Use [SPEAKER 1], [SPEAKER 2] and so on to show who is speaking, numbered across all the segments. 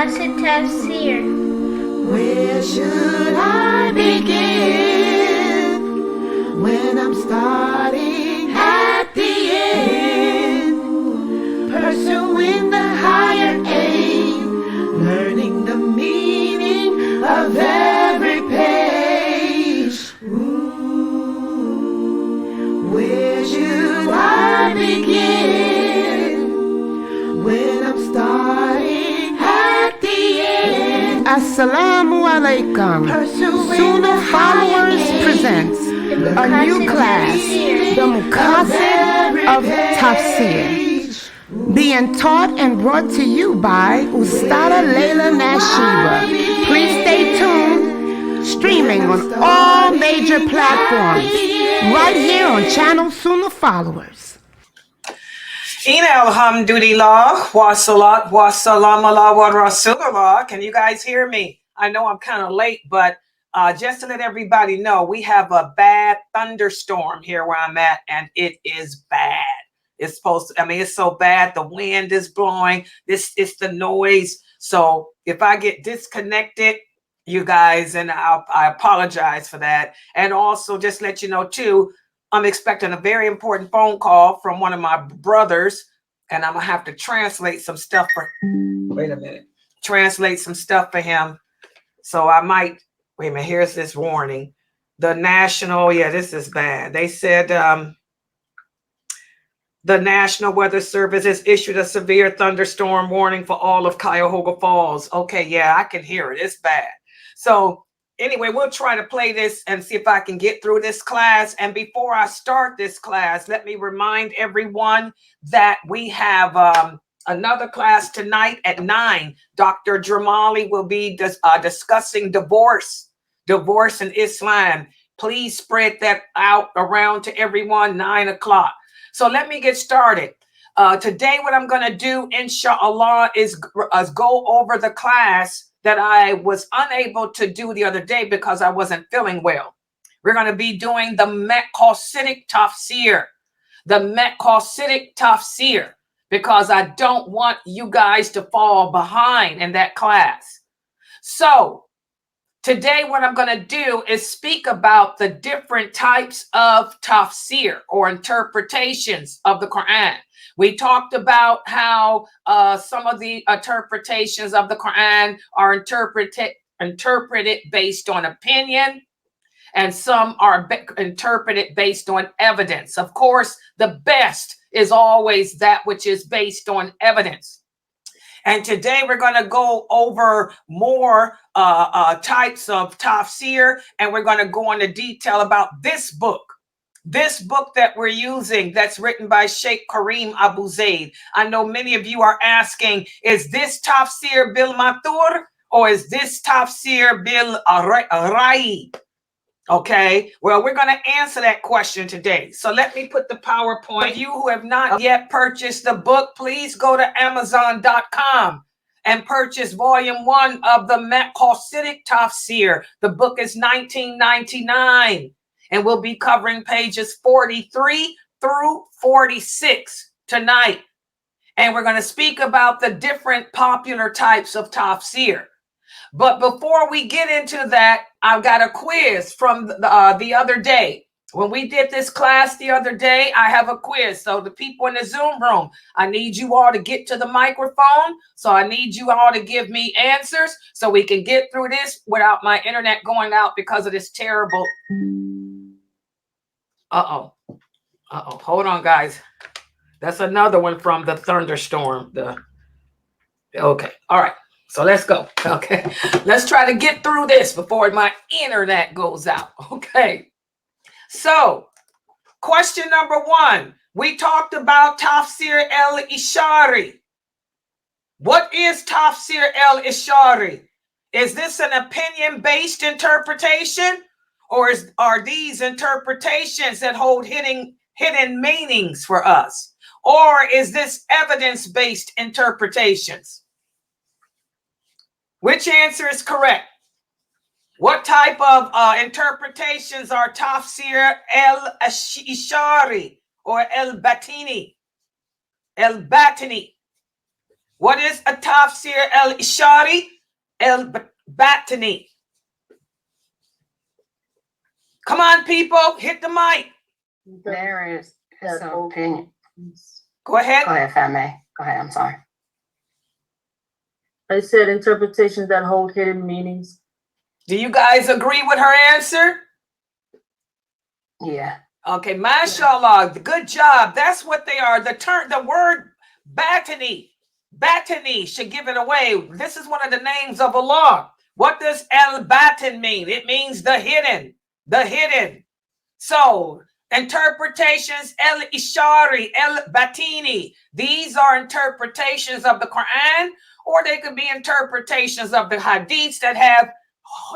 [SPEAKER 1] Maqasidic Tafsir.
[SPEAKER 2] Where should I begin when I'm starting at the end? Pursuing the higher aim, learning the meaning of every page. Where should I begin when I'm starting at the end? Assalamu alaikum. Sunnahfollowers presents a new class, the Maqasidic of Tafsir, being taught and brought to you by Ustadah Laila Nasheeba. Please stay tuned, streaming on all major platforms, right here on channel Sunnahfollowers.
[SPEAKER 3] Ina alhamdulillah wa salat wa salam ala wa rasulullah. Can you guys hear me? I know I'm kind of late, but just to let everybody know, we have a bad thunderstorm here where I'm at, and it is bad. It's supposed to, I mean, it's so bad. The wind is blowing. It's the noise. So if I get disconnected, you guys, and I apologize for that. And also just let you know too, I'm expecting a very important phone call from one of my brothers, and I'm gonna have to translate some stuff for, wait a minute, translate some stuff for him. So I might, wait a minute, here's this warning. The national, yeah, this is bad. They said the National Weather Service has issued a severe thunderstorm warning for all of Cuyahoga Falls. Okay, yeah, I can hear it. It's bad. So anyway, we'll try to play this and see if I can get through this class. And before I start this class, let me remind everyone that we have another class tonight at 9. Dr. Jamali will be discussing divorce in Islam. Please spread that out around to everyone, 9 o'clock. So let me get started. Today, what I'm going to do, inshallah, is go over the class that I was unable to do the other day because I wasn't feeling well. We're going to be doing the Maqasidic Tafsir, because I don't want you guys to fall behind in that class. So today, what I'm going to do is speak about the different types of tafsir or interpretations of the Quran. We talked about how some of the interpretations of the Quran are interpreted based on opinion, and some are interpreted based on evidence. Of course, the best is always that which is based on evidence. And today we're going to go over more types of tafsir, and we're going to go into detail about this book that we're using, that's written by Sheikh Kareem Abu Zaid. I know many of you are asking, is this Tafsir bil Mathur or is this Tafsir bil Rayi? Okay, well, we're going to answer that question today. So let me put the PowerPoint. You who have not yet purchased the book, please go to Amazon.com and purchase volume 1 of the Maqasidic Tafsir. The book is $19.99. And we'll be covering pages 43 through 46 tonight. And we're going to speak about the different popular types of tafsir. But before we get into that, I've got a quiz from the other day. When we did this class the other day, I have a quiz. So the people in the Zoom room, I need you all to get to the microphone. So I need you all to give me answers so we can get through this without my internet going out because of this terrible... Hold on, guys. That's another one from the thunderstorm. Okay. All right. So let's go. Okay. Let's try to get through this before my internet goes out. Okay. So question number 1. We talked about Tafsir el-Ishari. What is Tafsir el-Ishari? Is this an opinion-based interpretation? Or are these interpretations that hold hidden meanings for us? Or is this evidence-based interpretations? Which answer is correct? What type of interpretations are Tafsir el-Ishari or el-Batini? El-Batini. What is a Tafsir al-Ishari al-Batini? Come on, people, hit the mic.
[SPEAKER 1] There is an opinion.
[SPEAKER 3] Go ahead.
[SPEAKER 1] Go ahead, if I may. Go ahead, I'm sorry.
[SPEAKER 4] I said interpretations that hold hidden meanings.
[SPEAKER 3] Do you guys agree with her answer?
[SPEAKER 1] Yeah.
[SPEAKER 3] Okay, mashallah, good job. That's what they are. The word batani should give it away. This is one of the names of Allah. What does al-batin mean? It means the hidden, the hidden. So interpretations, al-ishari, al-batini, these are interpretations of the Quran, or they could be interpretations of the hadiths that have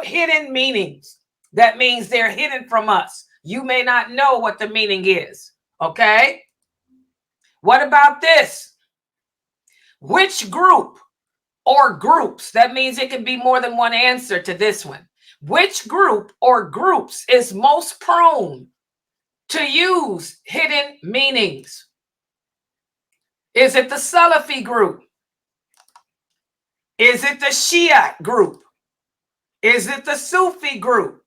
[SPEAKER 3] hidden meanings. That means they're hidden from us. You may not know what the meaning is. Okay. What about this? Which group or groups? That means it can be more than one answer to this one. Which group or groups is most prone to use hidden meanings? Is it the Salafi group? Is it the Shia group? Is it the Sufi group?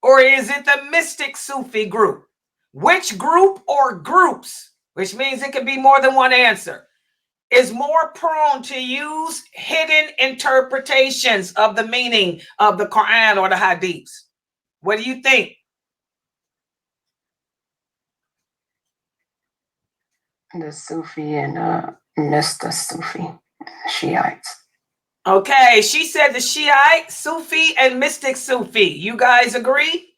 [SPEAKER 3] Or is it the mystic Sufi group? Which group or groups, which means it could be more than one answer, is more prone to use hidden interpretations of the meaning of the Quran or the hadiths? What do you think?
[SPEAKER 1] The Sufi and Mr. Sufi, Shiites.
[SPEAKER 3] Okay, she said the Shiite, Sufi, and mystic Sufi. You guys agree?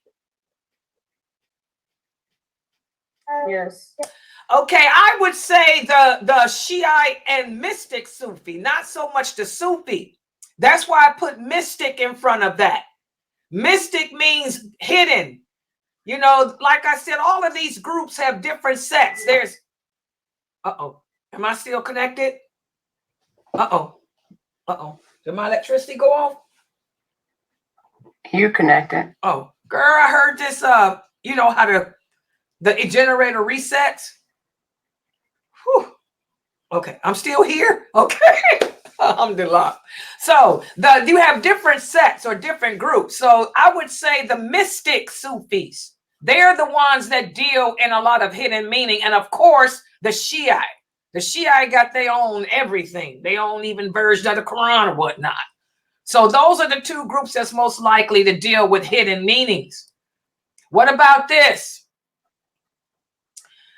[SPEAKER 4] Yes.
[SPEAKER 3] Okay, I would say the Shiite and mystic Sufi, not so much the Sufi. That's why I put mystic in front of that. Mystic means hidden. You know, like I said, all of these groups have different sects. There's, uh-oh, am I still connected? Uh-oh. Uh-oh. Did my electricity go off?
[SPEAKER 1] You connected.
[SPEAKER 3] Oh, girl, I heard this, you know how the generator resets. Whew. Okay, I'm still here. Okay. Alhamdulillah. So you have different sects or different groups. So I would say the mystic Sufis, they're the ones that deal in a lot of hidden meaning. And of course, the Shiite. The Shiite got their own everything. They own even version of the Quran or whatnot. So those are the two groups that's most likely to deal with hidden meanings. What about this?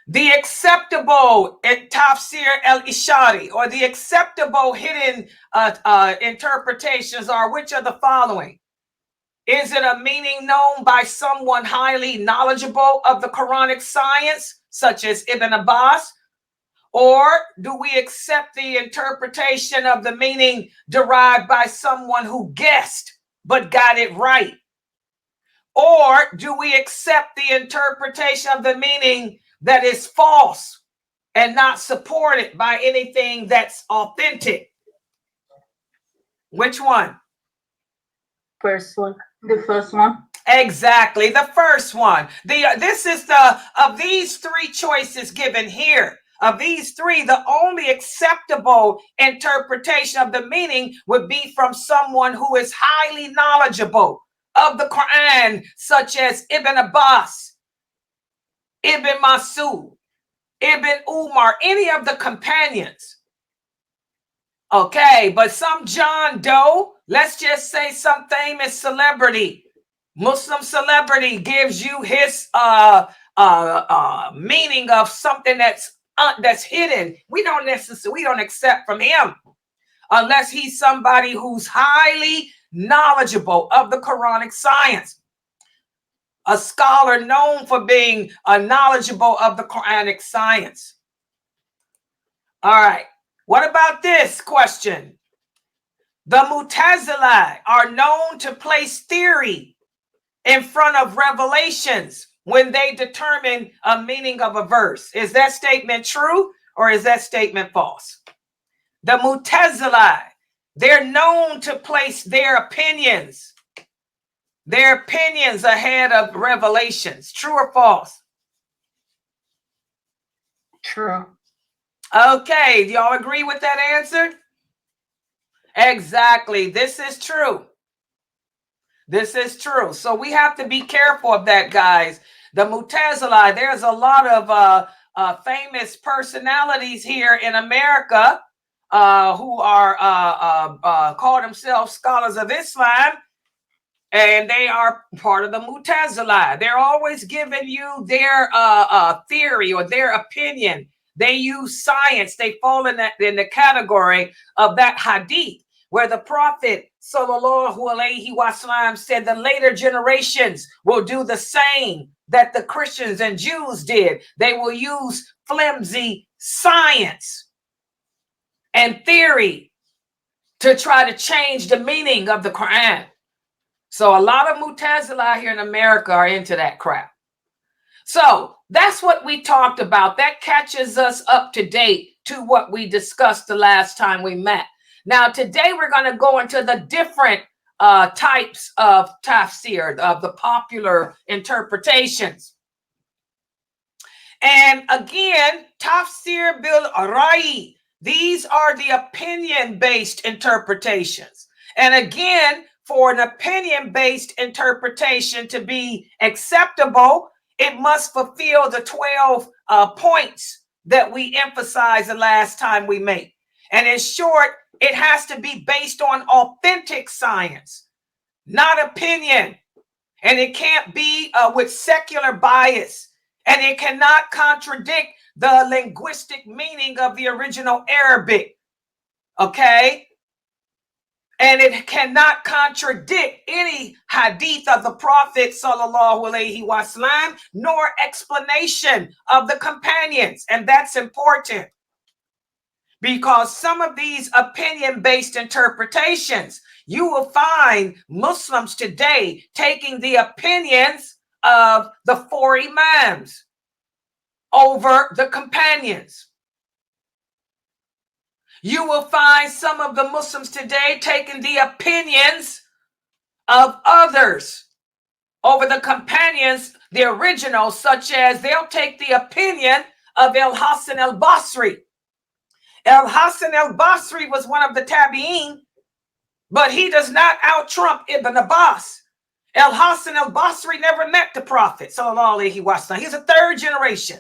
[SPEAKER 3] The acceptable Tafsir al-Ishari, or the acceptable hidden interpretations are which of the following? Is it a meaning known by someone highly knowledgeable of the Quranic science, such as Ibn Abbas? Or do we accept the interpretation of the meaning derived by someone who guessed but got it right? Or do we accept the interpretation of the meaning that is false and not supported by anything that's authentic? Which one?
[SPEAKER 4] First one. The first one.
[SPEAKER 3] Exactly, the first one. This is of these three choices given here. Of these three, the only acceptable interpretation of the meaning would be from someone who is highly knowledgeable of the Quran, such as Ibn Abbas, Ibn Masud, Ibn Umar, any of the companions. Okay, but some John Doe, let's just say some famous celebrity, Muslim celebrity, gives you his meaning of something that's hidden. We don't accept from him unless he's somebody who's highly knowledgeable of the Quranic science, a scholar known for being knowledgeable of the Quranic science. All right, what about this question? The Mu'tazila are known to place theory in front of revelations when they determine a meaning of a verse. Is that statement true or is that statement false? The Mu'tazila, they're known to place their opinions ahead of revelations. True or false?
[SPEAKER 1] True.
[SPEAKER 3] Okay, do y'all agree with that answer? Exactly. This is true. This is true. So we have to be careful of that, guys. The Mu'tazila, there's a lot of famous personalities here in America who are call themselves scholars of Islam, and they are part of the Mu'tazila. They're always giving you their theory or their opinion. They use science. They fall in the category of that hadith where the Prophet sallallahu alaihi wasallam said the later generations will do the same that the Christians and Jews did. They will use flimsy science and theory to try to change the meaning of the Quran. So a lot of Mu'tazila here in America are into that crap. So that's what we talked about. That catches us up to date to what we discussed the last time we met. Now, today we're going to go into the different types of tafsir, of the popular interpretations. And again, tafsir bil Rayi. These are the opinion-based interpretations. And again, for an opinion-based interpretation to be acceptable, it must fulfill the 12 points that we emphasized the last time we made. And in short, it has to be based on authentic science, not opinion. And it can't be with secular bias. And it cannot contradict the linguistic meaning of the original Arabic. Okay? And it cannot contradict any hadith of the Prophet sallallahu alaihi wasallam, nor explanation of the companions. And that's important, because some of these opinion-based interpretations, you will find Muslims today taking the opinions of the 4 imams over the companions. You will find some of the Muslims today taking the opinions of others over the companions, the originals, such as they'll take the opinion of Al-Hasan al-Basri. Al-Hasan al-Basri was one of the Tabi'een, but he does not out-trump Ibn Abbas. Al-Hasan al-Basri never met the Prophet, sallallahu alaihi wasallam. He's a 3rd generation.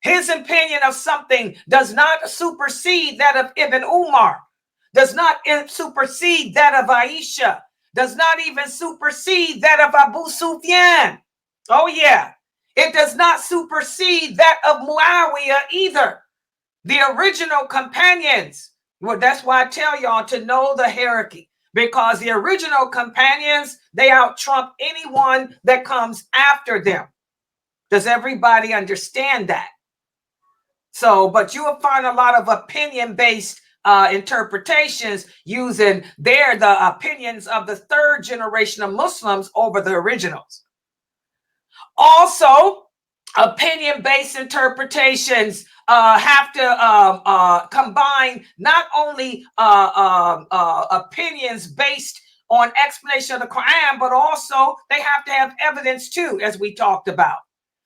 [SPEAKER 3] His opinion of something does not supersede that of Ibn Umar, does not supersede that of Aisha, does not even supersede that of Abu Sufyan. Oh yeah, it does not supersede that of Muawiyah either. The original companions, well, that's why I tell y'all to know the hierarchy, because the original companions, they out-trump anyone that comes after them. Does everybody understand that? So, but you will find a lot of opinion-based interpretations using the opinions of the 3rd generation of Muslims over the originals. Also, opinion-based interpretations have to combine not only opinions based on explanation of the Quran, but also they have to have evidence too, as we talked about.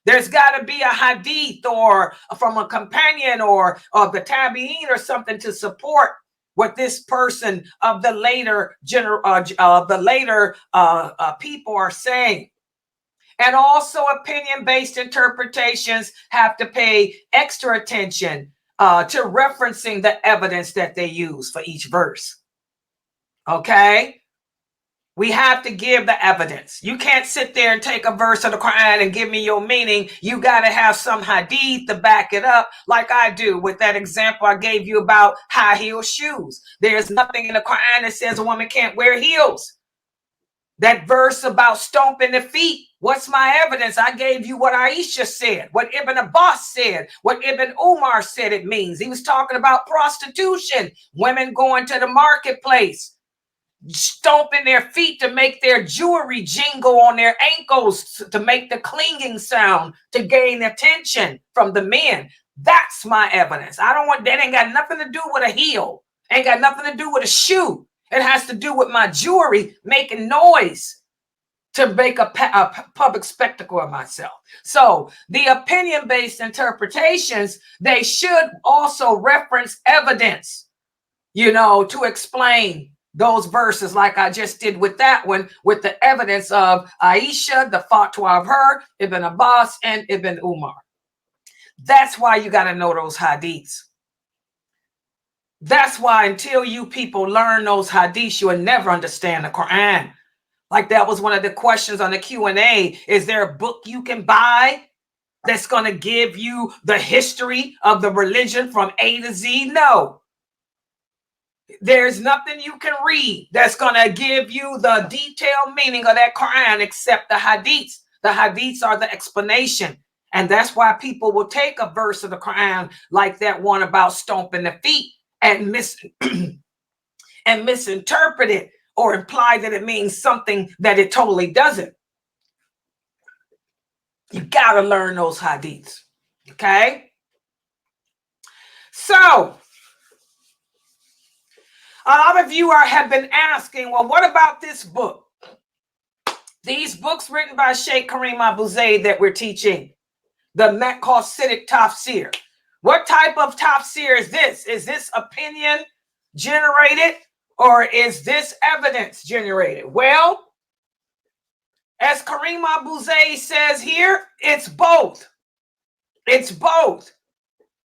[SPEAKER 3] There's got to be a hadith or from a companion or of the tabi'een or something to support what this person of the later people are saying. And also opinion-based interpretations have to pay extra attention to referencing the evidence that they use for each verse. Okay? We have to give the evidence. You can't sit there and take a verse of the Quran and give me your meaning. You got to have some hadith to back it up, like I do with that example I gave you about high heel shoes. There's nothing in the Quran that says a woman can't wear heels. That verse about stomping the feet, what's my evidence? I gave you what Aisha said, what Ibn Abbas said, what Ibn Umar said it means. He was talking about prostitution, women going to the marketplace, stomping their feet to make their jewelry jingle on their ankles, to make the clinging sound, to gain attention from the men. That's my evidence. I don't want, that ain't got nothing to do with a heel. Ain't got nothing to do with a shoe. It has to do with my jewelry making noise to make a public spectacle of myself. So the opinion-based interpretations, they should also reference evidence, you know, to explain those verses like I just did with that one, with the evidence of Aisha, the fatwa of her, Ibn Abbas, and Ibn Umar. That's why you got to know those hadiths. That's why until you people learn those hadiths, you will never understand the Quran. Like that was one of the questions on the Q&A. Is there a book you can buy that's going to give you the history of the religion from A to Z? No. There's nothing you can read that's going to give you the detailed meaning of that Quran except the hadiths. The hadiths are the explanation. And that's why people will take a verse of the Quran like that one about stomping the feet and misinterpret it or imply that it means something that it totally doesn't. You got to learn those hadiths. Okay? So, a lot of you have been asking, well, what about this book? These books written by Sheikh Kareem Abu Zayd that we're teaching, the Maqasidic Tafsir. What type of Tafsir is this? Is this opinion generated or is this evidence generated? Well, as Kareem Abu Zayd says here, it's both. It's both.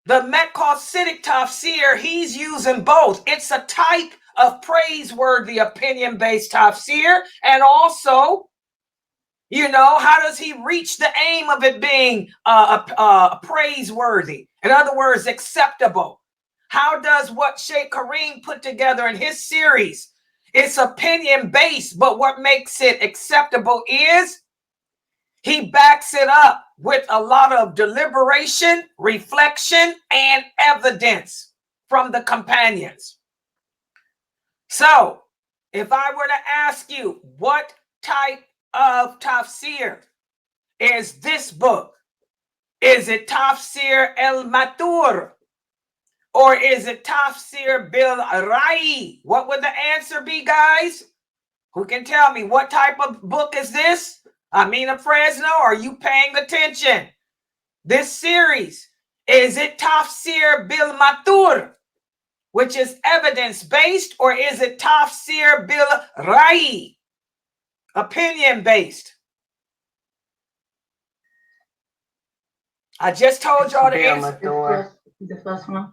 [SPEAKER 3] The Maqasidic Tafsir, he's using both. It's a type of praiseworthy opinion-based Tafsir. And also, you know, how does he reach the aim of it being praiseworthy? In other words, acceptable. How does what Sheikh Kareem put together in his series? It's opinion-based, but what makes it acceptable is he backs it up with a lot of deliberation, reflection, and evidence from the companions. So, if I were to ask you, what type of tafsir is this book? Is it Tafsir al-Matur? Or is it Tafsir bil Rayi? What would the answer be, guys? Who can tell me what type of book is this? Amina Fresno, are you paying attention? This series, is it Tafsir bil Matur, which is evidence-based, or is it Tafsir bil Rayi, opinion-based? I just told y'all the answer.
[SPEAKER 4] The first one.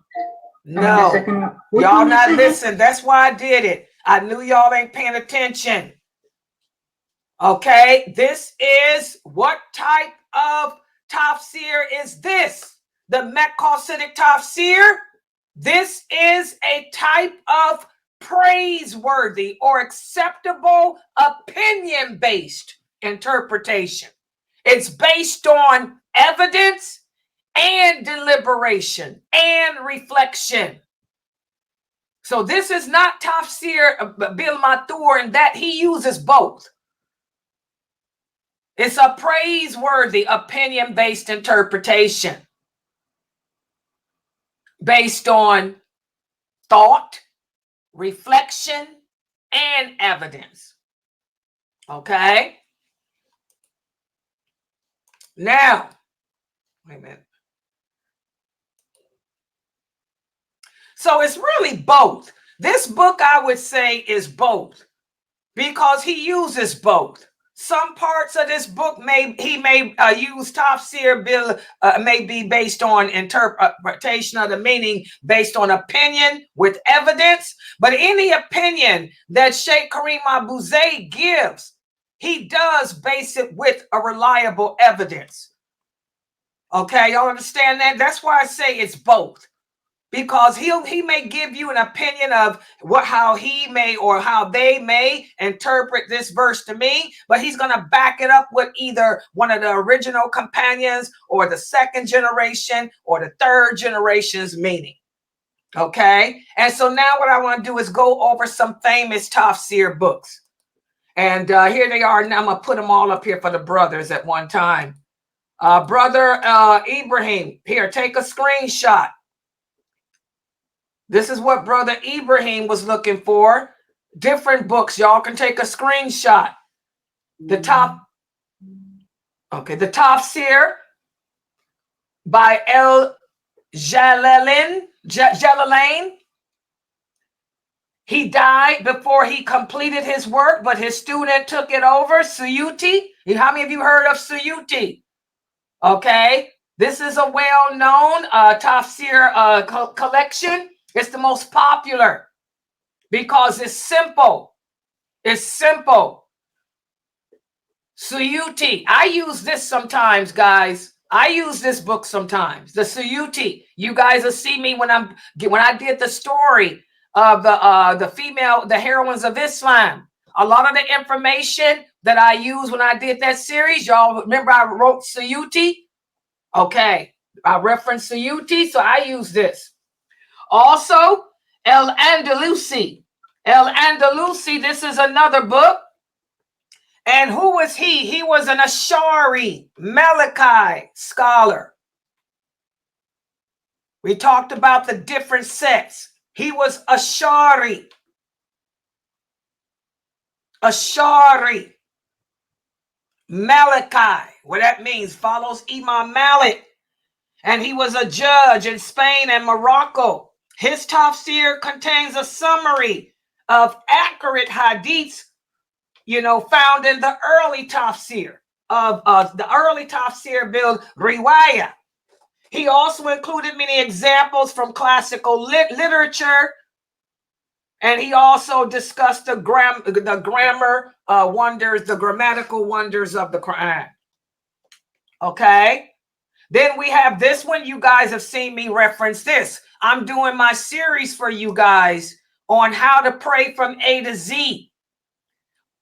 [SPEAKER 3] No,
[SPEAKER 4] The second one.
[SPEAKER 3] y'all not listen. That's why I did it. I knew y'all ain't paying attention. Okay, this is what type of tafsir is this? The Maqasidic Tafsir. This is a type of praiseworthy or acceptable opinion-based interpretation. It's based on evidence and deliberation and reflection. So this is not Tafsir bil Matur in that he uses both. It's a praiseworthy opinion-based interpretation based on thought, reflection, and evidence. Okay? Now, wait a minute. So it's really both. This book, I would say, is both because he uses both. Some parts of this book may use Tafsir bil may be based on interpretation of the meaning based on opinion with evidence, but any opinion that Sheikh Kareem Abu Zayd gives, he does base it with a reliable evidence. Okay, y'all understand that? That's why I say it's both. Because he may give you an opinion of how he may or how they may interpret this verse to me, but he's going to back it up with either one of the original companions or the second generation or the third generation's meaning. Okay, and so now what I want to do is go over some famous Tafsir books. And here they are. Now I'm going to put them all up here for the brothers at one time. Brother Ibrahim, here, take a screenshot. This is what Brother Ibrahim was looking for. Different books. Y'all can take a screenshot. The Tafsir by Jalalain. He died before he completed his work, but his student took it over, Suyuti. How many of you heard of Suyuti? Okay, this is a well-known Tafsir collection. It's the most popular because it's simple. It's simple. Suyuti. I use this sometimes, guys. I use this book sometimes. The Suyuti. You guys will see me when I did the story of the heroines of Islam. A lot of the information that I used when I did that series, y'all remember I wrote Suyuti? Okay, I referenced Suyuti, so I use this. Also, El Andalusi. El Andalusi, this is another book. And who was he? He was an Ash'ari, Maliki scholar. We talked about the different sects. He was Ash'ari. Ash'ari. Maliki. What that means, follows Imam Malik. And he was a judge in Spain and Morocco. His Tafsir contains a summary of accurate hadiths, found in the early Tafsir build Riwaya. He also included many examples from classical literature, and he also discussed the grammar wonders, the grammatical wonders of the Quran. Okay. Then we have this one. You guys have seen me reference this. I'm doing my series for you guys on how to pray from A to Z.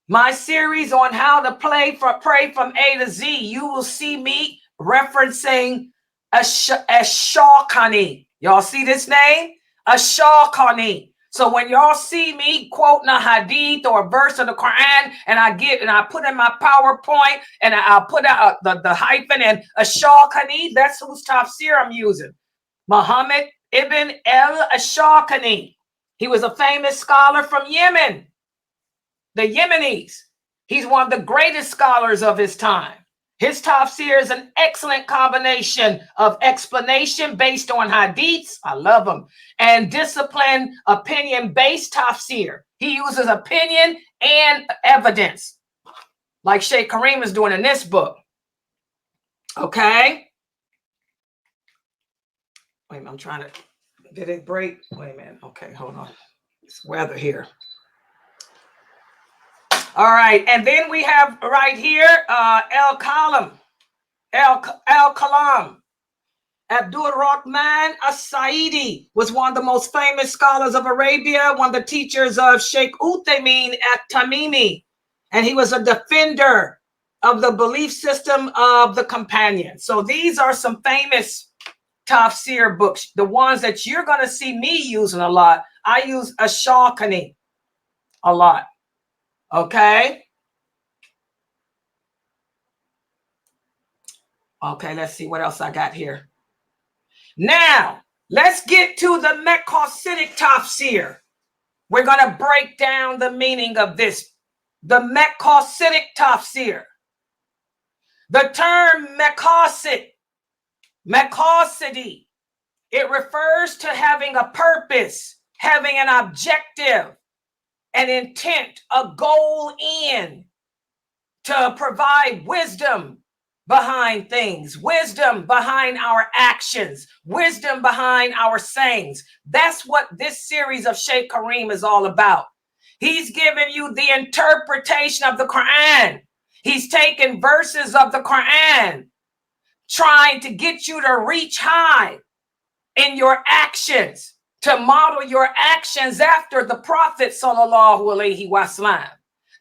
[SPEAKER 3] My series on how to pray from A to Z. You will see me referencing Ash-Shawkani. Y'all see this name? Ash-Shawkani. So when y'all see me quoting a hadith or a verse of the Quran, and I put in my PowerPoint and I'll put out the hyphen and Ash-Shawkani, that's whose Tafsir I'm using. Muhammad ibn al-Ash'ari. He was a famous scholar from Yemen, the Yemenis. He's one of the greatest scholars of his time. His Tafsir is an excellent combination of explanation based on hadiths, I love them, and discipline, opinion-based Tafsir. He uses opinion and evidence, like Sheikh Kareem is doing in this book. Okay? Wait a minute, I'm trying to, did it break? Wait a minute, okay, hold on. It's weather here. All right, and then we have right here Al-Kalam. Abdul Rahman As-Saidi was one of the most famous scholars of Arabia, one of the teachers of Sheikh Uthaymeen at-Tamimi, and he was a defender of the belief system of the companions. So these are some famous Tafsir books, the ones that you're going to see me using a lot. I use Ash-Shawkani a lot. Okay. Okay, let's see what else I got here. Now, let's get to the Maqasidic Tafsir. We're going to break down the meaning of this. The Maqasidic Tafsir. The term Maqasidi, it refers to having a purpose, having an objective, an intent, a goal in, to provide wisdom behind things, wisdom behind our actions, wisdom behind our sayings. That's what this series of Sheikh Kareem is all about. He's giving you the interpretation of the Quran. He's taking verses of the Quran, trying to get you to reach high in your actions, to model your actions after the Prophet sallallahu alaihi wasallam,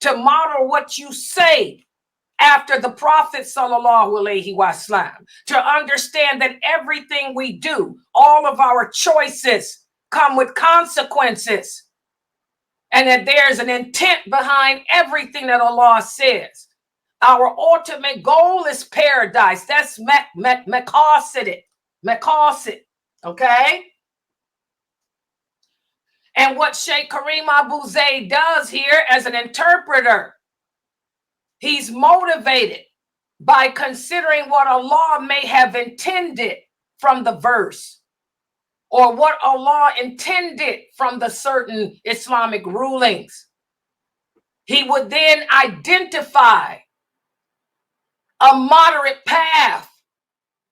[SPEAKER 3] to model what you say after the Prophet sallallahu alaihi wasallam, to understand that everything we do, all of our choices come with consequences, and that there's an intent behind everything that Allah says. Our ultimate goal is paradise. That's Maqasidic. Okay? And what Sheikh Kareem Abu Zayd does here as an interpreter, he's motivated by considering what Allah may have intended from the verse. or what Allah intended from the certain Islamic rulings. He would then identify a moderate path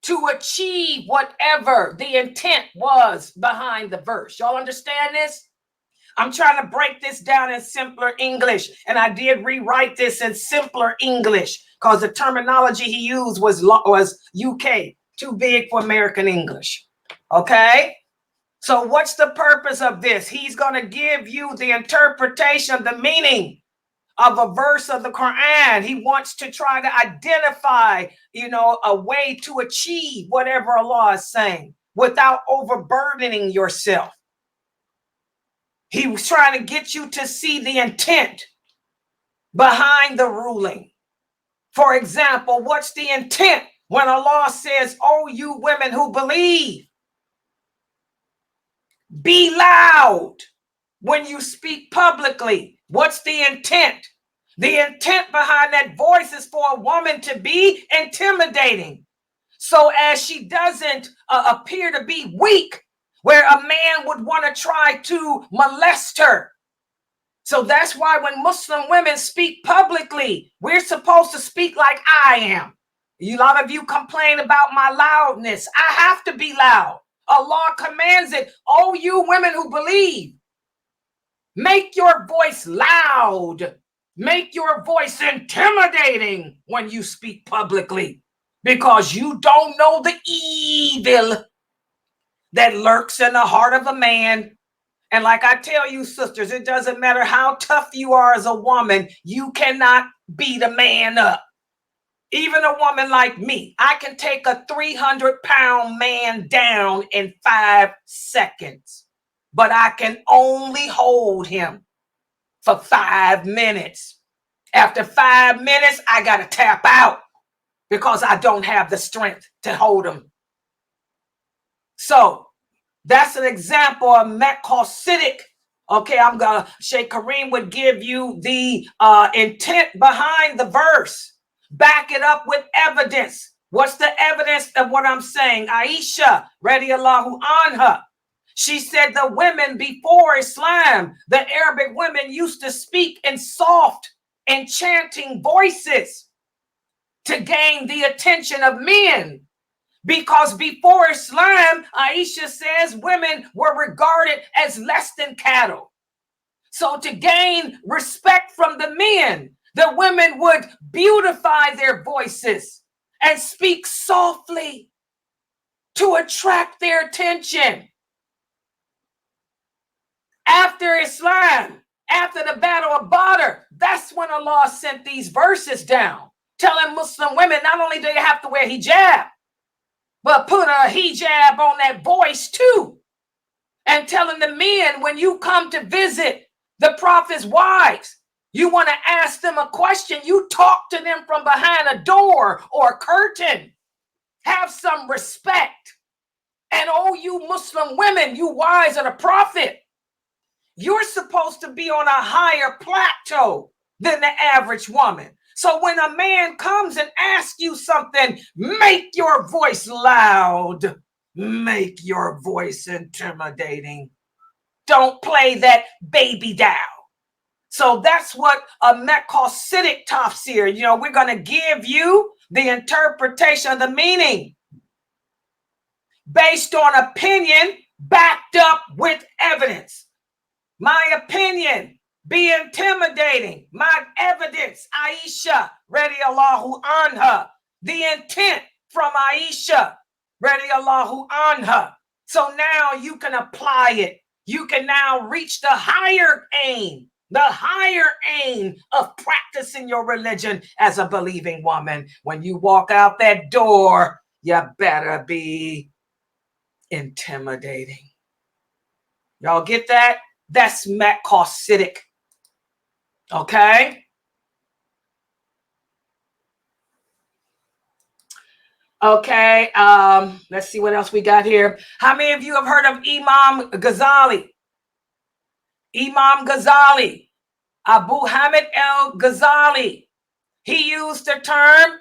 [SPEAKER 3] to achieve whatever the intent was behind the verse. Y'all understand this? I'm trying to break this down in simpler English, and I did rewrite this in simpler English because the terminology he used was UK, too big for American English. Okay? So what's the purpose of this? He's going to give you the interpretation, the meaning of a verse of the Quran. He wants to try to identify, a way to achieve whatever Allah is saying without overburdening yourself. He was trying to get you to see the intent behind the ruling. For example, what's the intent when Allah says, "Oh, you women who believe, be loud when you speak publicly"? What's the intent? The intent behind that voice is for a woman to be intimidating, so as she doesn't appear to be weak, where a man would want to try to molest her. So that's why when Muslim women speak publicly, we're supposed to speak like I am. A lot of you complain about my loudness. I have to be loud. Allah commands it. Oh, you women who believe, make your voice loud. Make your voice intimidating when you speak publicly, because you don't know the evil that lurks in the heart of a man. And like I tell you, sisters, it doesn't matter how tough you are as a woman, you cannot beat a man up. Even a woman like me, I can take a 300-pound man down in 5 seconds, but I can only hold him for 5 minutes. After 5 minutes, I got to tap out because I don't have the strength to hold him. So that's an example of Maqasidic. Okay, Sheikh Kareem would give you the intent behind the verse. Back it up with evidence. What's the evidence of what I'm saying? Aisha, radiyallahu anha, she said the women before Islam, the Arabic women used to speak in soft, enchanting voices to gain the attention of men. Because before Islam, Aisha says women were regarded as less than cattle. So to gain respect from the men, the women would beautify their voices and speak softly to attract their attention. After Islam, after the Battle of Badr, that's when Allah sent these verses down, telling Muslim women not only do they have to wear hijab, but put a hijab on that voice too. And telling the men, when you come to visit the Prophet's wives, you want to ask them a question, you talk to them from behind a door or a curtain. Have some respect. And oh, you Muslim women, you wives of the Prophet, you're supposed to be on a higher plateau than the average woman. So when a man comes and asks you something, make your voice loud. Make your voice intimidating. Don't play that baby doll. So that's what a Maqasidic Tafsir, we're going to give you the interpretation of the meaning based on opinion backed up with evidence. My opinion, be intimidating. My evidence, Aisha, radiyallahu anha. The intent from Aisha, radiyallahu anha. So now you can apply it. You can now reach the higher aim of practicing your religion as a believing woman. When you walk out that door, you better be intimidating. Y'all get that? That's Maqasidic. Okay? Okay, let's see what else we got here. How many of you have heard of Imam Ghazali? Imam Ghazali, Abu Hamid al-Ghazali. He used the term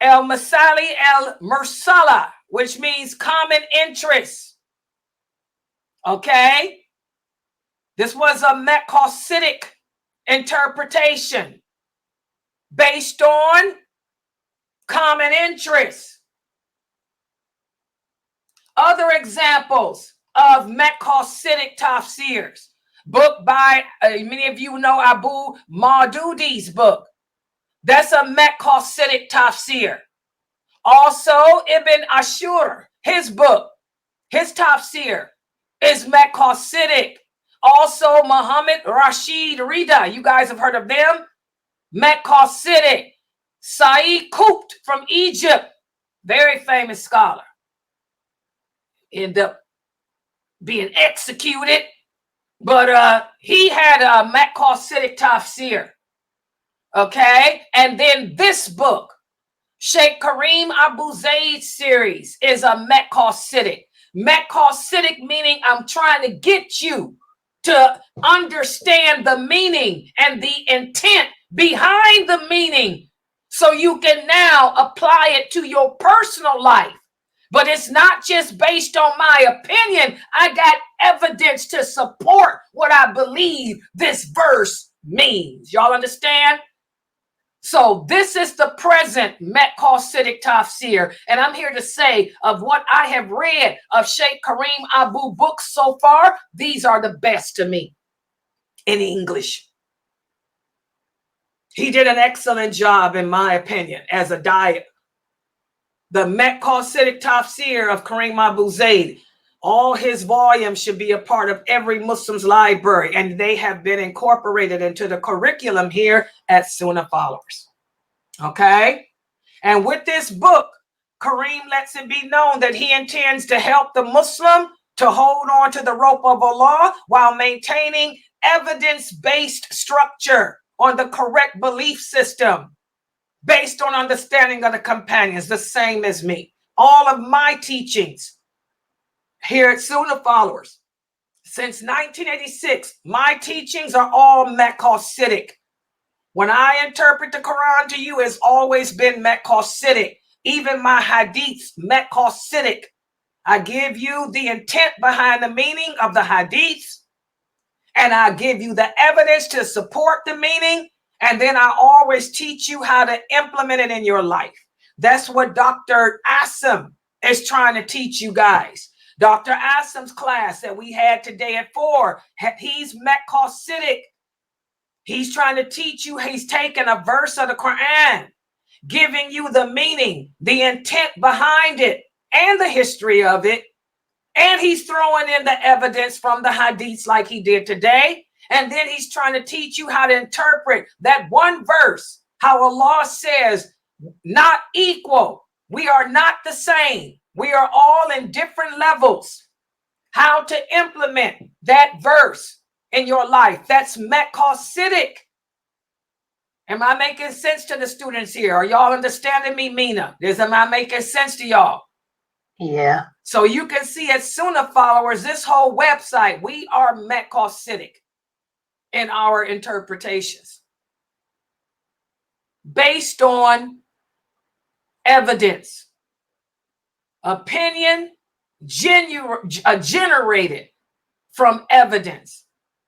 [SPEAKER 3] al-Masali al-Mursala, which means common interest. Okay? This was a Maqasidic interpretation based on common interests. Other examples of Maqasidic Tafsirs, book by, many of you know Abu Maududi's book. That's a Maqasidic Tafsir. Also, Ibn Ashur, his book, his Tafsir is Maqasidic. Also, Muhammad Rashid Rida, you guys have heard of them? Maqasidic. Said Qutb from Egypt, very famous scholar. Ended up being executed, but he had a Maqasidic Tafsir. Okay, and then this book, Sheikh Kareem Abu Zaid's series, is a Maqasidic. Maqasidic meaning I'm trying to get you to understand the meaning and the intent behind the meaning so you can now apply it to your personal life. But it's not just based on my opinion. I got evidence to support what I believe this verse means. Y'all understand? So this is the present Maqasidic Tafsir. And I'm here to say of what I have read of Sheikh Kareem Abu books so far, these are the best to me in English. He did an excellent job, in my opinion, as a diet. The Maqasidic Tafsir of Kareem Abu Zaid, all his volumes should be a part of every Muslim's library, and they have been incorporated into the curriculum here at Sunnahfollowers. Okay? And with this book, Kareem lets it be known that he intends to help the Muslim to hold on to the rope of Allah while maintaining evidence-based structure on the correct belief system based on understanding of the companions, the same as me. All of my teachings here at Sunnahfollowers since 1986, my teachings are all Maqasidic. When I interpret the Quran to you, it's always been Maqasidic. Even my hadiths, Maqasidic. I give you the intent behind the meaning of the hadiths, and I give you the evidence to support the meaning, and then I always teach you how to implement it in your life. That's what Dr. Asim is trying to teach you guys. Dr. Asim's class that we had today at 4, he's Maqasidic. He's trying to teach you, he's taking a verse of the Quran, giving you the meaning, the intent behind it, and the history of it. And he's throwing in the evidence from the hadiths like he did today. And then he's trying to teach you how to interpret that one verse, how Allah says, not equal. We are not the same. We are all in different levels. How to implement that verse in your life. That's Maqasidic. Am I making sense to the students here? Are y'all understanding me, Mina? Am I making sense to y'all?
[SPEAKER 1] Yeah.
[SPEAKER 3] So you can see at Sunnahfollowers, this whole website, we are Maqasidic in our interpretations based on evidence, opinion, generated from evidence.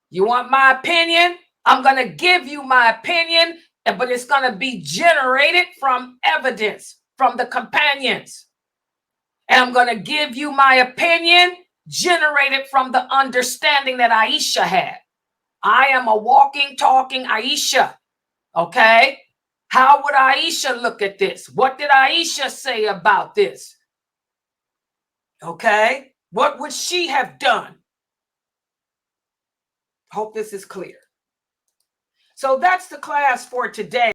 [SPEAKER 3] You want my opinion? I'm going to give you my opinion, but it's going to be generated from evidence from the companions. And I'm going to give you my opinion generated from the understanding that Aisha had. I am a walking, talking Aisha. Okay? How would Aisha look at this? What did Aisha say about this? Okay? What would she have done? Hope this is clear. So that's the class for today.